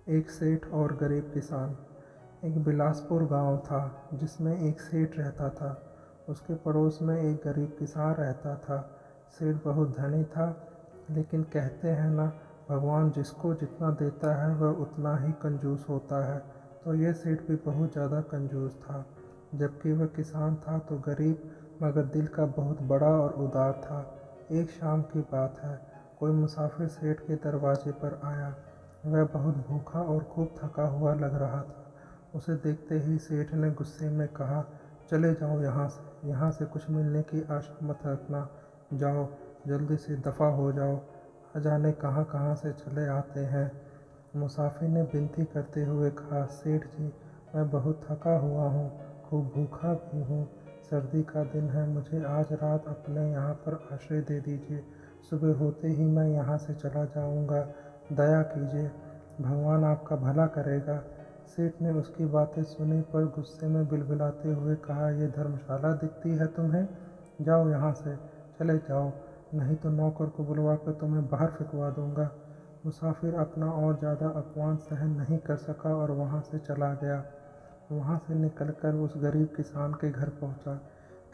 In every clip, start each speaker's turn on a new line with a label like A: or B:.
A: एक सेठ और गरीब किसान। एक बिलासपुर गांव था जिसमें एक सेठ रहता था। उसके पड़ोस में एक गरीब किसान रहता था। सेठ बहुत धनी था, लेकिन कहते हैं ना, भगवान जिसको जितना देता है वह उतना ही कंजूस होता है। तो ये सेठ भी बहुत ज़्यादा कंजूस था। जबकि वह किसान था तो गरीब, मगर दिल का बहुत बड़ा और उदार था। एक शाम की बात है, कोई मुसाफिर सेठ के दरवाजे पर आया। वह बहुत भूखा और खूब थका हुआ लग रहा था। उसे देखते ही सेठ ने गुस्से में कहा, चले जाओ यहाँ से कुछ मिलने की आशा मत रखना। जाओ, जल्दी से दफ़ा हो जाओ, न जाने कहाँ कहाँ से चले आते हैं। मुसाफिर ने विनती करते हुए कहा, सेठ जी, मैं बहुत थका हुआ हूँ, खूब भूखा भी हूँ। सर्दी का दिन है, मुझे आज रात अपने यहाँ पर आश्रय दे दीजिए। सुबह होते ही मैं यहाँ से चला जाऊँगा। दया कीजिए, भगवान आपका भला करेगा। सेठ ने उसकी बातें सुनी पर गुस्से में बिलबिलाते हुए कहा, ये धर्मशाला दिखती है तुम्हें? जाओ यहाँ से, चले जाओ, नहीं तो नौकर को बुलवा कर तुम्हें बाहर फेंकवा दूंगा। मुसाफिर अपना और ज़्यादा अपमान सहन नहीं कर सका और वहाँ से चला गया। वहाँ से निकलकर उस गरीब किसान के घर पहुँचा।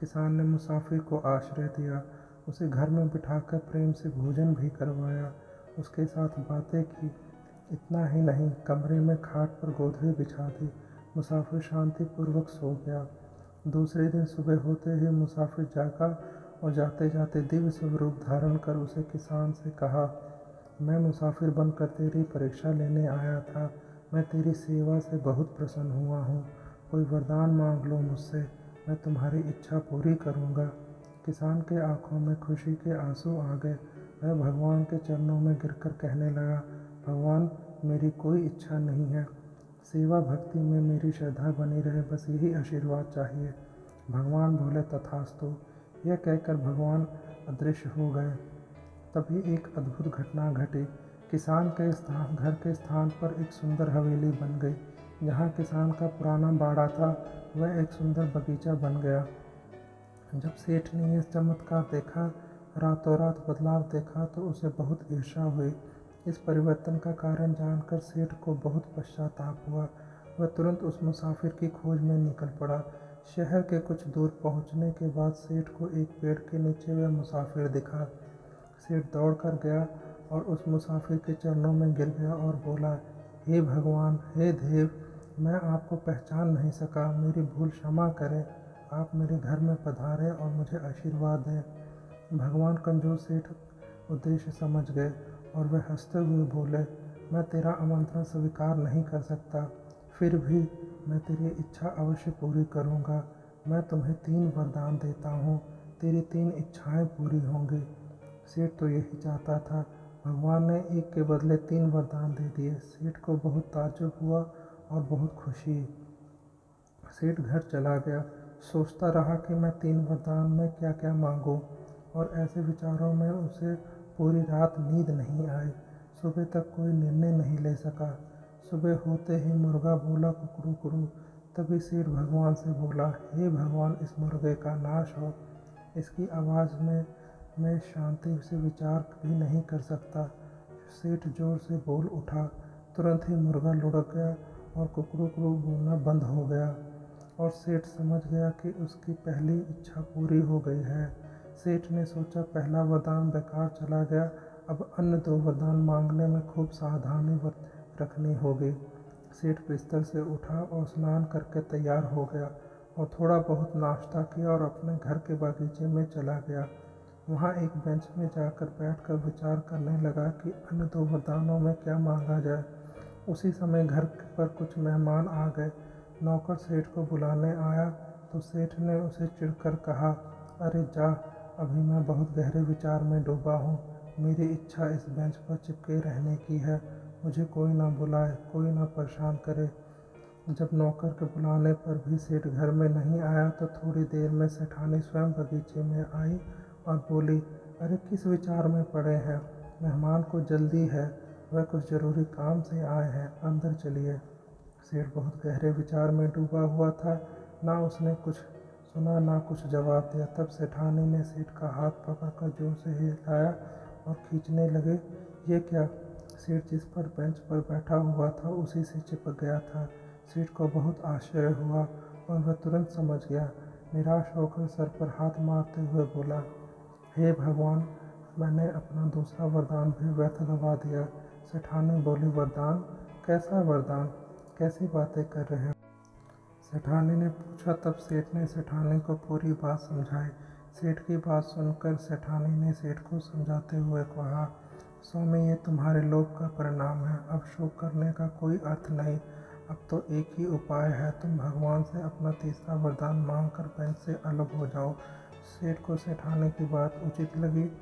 A: किसान ने मुसाफिर को आश्रय दिया, उसे घर में बिठाकर प्रेम से भोजन भी करवाया, उसके साथ बातें की। इतना ही नहीं, कमरे में खाट पर गोदरी बिछा दी। मुसाफिर शांतिपूर्वक सो गया। दूसरे दिन सुबह होते ही मुसाफिर जागा और जाते जाते दिव्य स्वरूप धारण कर उसे किसान से कहा, मैं मुसाफिर बनकर तेरी परीक्षा लेने आया था। मैं तेरी सेवा से बहुत प्रसन्न हुआ हूँ। कोई वरदान मांग लो मुझसे, मैं तुम्हारी इच्छा पूरी करूँगा। किसान के आंखों में खुशी के आंसू आ गए। वह भगवान के चरणों में गिरकर कहने लगा, भगवान, मेरी कोई इच्छा नहीं है, सेवा भक्ति में मेरी श्रद्धा बनी रहे, बस यही आशीर्वाद चाहिए। भगवान बोले, तथास्तु। यह कहकर भगवान अदृश्य हो गए। तभी एक अद्भुत घटना घटी। किसान के घर के स्थान पर एक सुंदर हवेली बन गई। जहाँ किसान का पुराना बाड़ा था, वह एक सुंदर बगीचा बन गया। जब सेठ ने यह चमत्कार देखा, रातों रात बदलाव देखा, तो उसे बहुत ईर्ष्या हुई। इस परिवर्तन का कारण जानकर सेठ को बहुत पश्चाताप हुआ। वह तुरंत उस मुसाफिर की खोज में निकल पड़ा। शहर के कुछ दूर पहुंचने के बाद सेठ को एक पेड़ के नीचे वह मुसाफिर दिखा। सेठ दौड़ कर गया और उस मुसाफिर के चरणों में गिर गया और बोला, हे भगवान, हे देव, मैं आपको पहचान नहीं सका, मेरी भूल क्षमा करें। आप मेरे घर में पधारें और मुझे आशीर्वाद दें। भगवान कंजूस सेठ उद्देश्य समझ गए और वे हंसते हुए बोले, मैं तेरा आमंत्रण स्वीकार नहीं कर सकता, फिर भी मैं तेरी इच्छा अवश्य पूरी करूँगा। मैं तुम्हें 3 वरदान देता हूँ, तेरी 3 इच्छाएं पूरी होंगी। सेठ तो यही चाहता था। भगवान ने एक के बदले 3 वरदान दे दिए। सेठ को बहुत ताज्जुब हुआ और बहुत खुशी। सेठ घर चला गया, सोचता रहा कि मैं 3 वरदान में क्या क्या मांगूं, और ऐसे विचारों में उसे पूरी रात नींद नहीं आई। सुबह तक कोई निर्णय नहीं ले सका। सुबह होते ही मुर्गा बोला, कुकरू कुकरू। तभी सेठ भगवान से बोला, हे भगवान, इस मुर्गे का नाश हो, इसकी आवाज़ में मैं शांति से विचार भी नहीं कर सकता। सेठ जोर से बोल उठा। तुरंत ही मुर्गा लुढ़क गया और कुकरू कुकरू बोलना बंद हो गया, और सेठ समझ गया कि उसकी पहली इच्छा पूरी हो गई है। सेठ ने सोचा, पहला वरदान बेकार चला गया, अब अन्य 2 वरदान मांगने में खूब सावधानी रखनी होगी। सेठ बिस्तर से उठा और स्नान करके तैयार हो गया और थोड़ा बहुत नाश्ता किया और अपने घर के बगीचे में चला गया। वहाँ एक बेंच में जाकर बैठकर विचार करने लगा कि अन्य 2 वरदानों में क्या मांगा जाए। उसी समय घर पर कुछ मेहमान आ गए। नौकर सेठ को बुलाने आया तो सेठ ने उसे चिढ़कर कहा, अरे जा, अभी मैं बहुत गहरे विचार में डूबा हूँ। मेरी इच्छा इस बेंच पर चिपके रहने की है। मुझे कोई ना बुलाए, कोई ना परेशान करे। जब नौकर के बुलाने पर भी सेठ घर में नहीं आया तो थोड़ी देर में सेठानी स्वयं बगीचे में आई और बोली, अरे किस विचार में पड़े हैं? मेहमान को जल्दी है, वह कुछ ज़रूरी काम से आए हैं, अंदर चलिए। सेठ बहुत गहरे विचार में डूबा हुआ था। ना उसने कुछ सुना ना कुछ जवाब दिया। तब सेठानी ने सेठ का हाथ पकड़कर जोर से हिलाया और खींचने लगे। ये क्या? सेठ जिस पर बेंच पर बैठा हुआ था उसी से चिपक गया था। सेठ को बहुत आश्चर्य हुआ और वह तुरंत समझ गया। निराश होकर सर पर हाथ मारते हुए बोला, हे भगवान, मैंने अपना दूसरा वरदान भी व्यर्थ गवा दिया। सेठानी बोली, वरदान? कैसा वरदान? कैसी बातें कर रहे हो? सेठानी ने पूछा। तब सेठ ने सेठानी को पूरी बात समझाई। सेठ की बात सुनकर सेठानी ने सेठ को समझाते हुए कहा, स्वामी, ये तुम्हारे लोभ का परिणाम है। अब शोक करने का कोई अर्थ नहीं। अब तो एक ही उपाय है, तुम भगवान से अपना तीसरा वरदान मांगकर बेंच से अलग हो जाओ। सेठ को सेठानी की बात उचित लगी।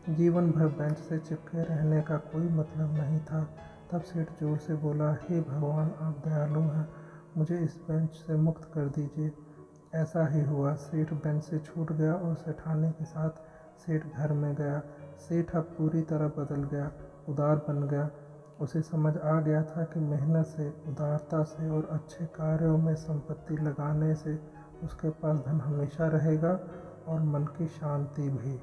A: जीवन भर बेंच से चिपके रहने का कोई मतलब नहीं था। तब सेठ जोर से बोला, हे भगवान, आप दयालु हैं, मुझे इस बेंच से मुक्त कर दीजिए। ऐसा ही हुआ। सेठ बेंच से छूट गया और सेठानी के साथ सेठ घर में गया। सेठ अब पूरी तरह बदल गया, उदार बन गया। उसे समझ आ गया था कि मेहनत से, उदारता से और अच्छे कार्यों में संपत्ति लगाने से उसके पास धन हमेशा रहेगा और मन की शांति भी।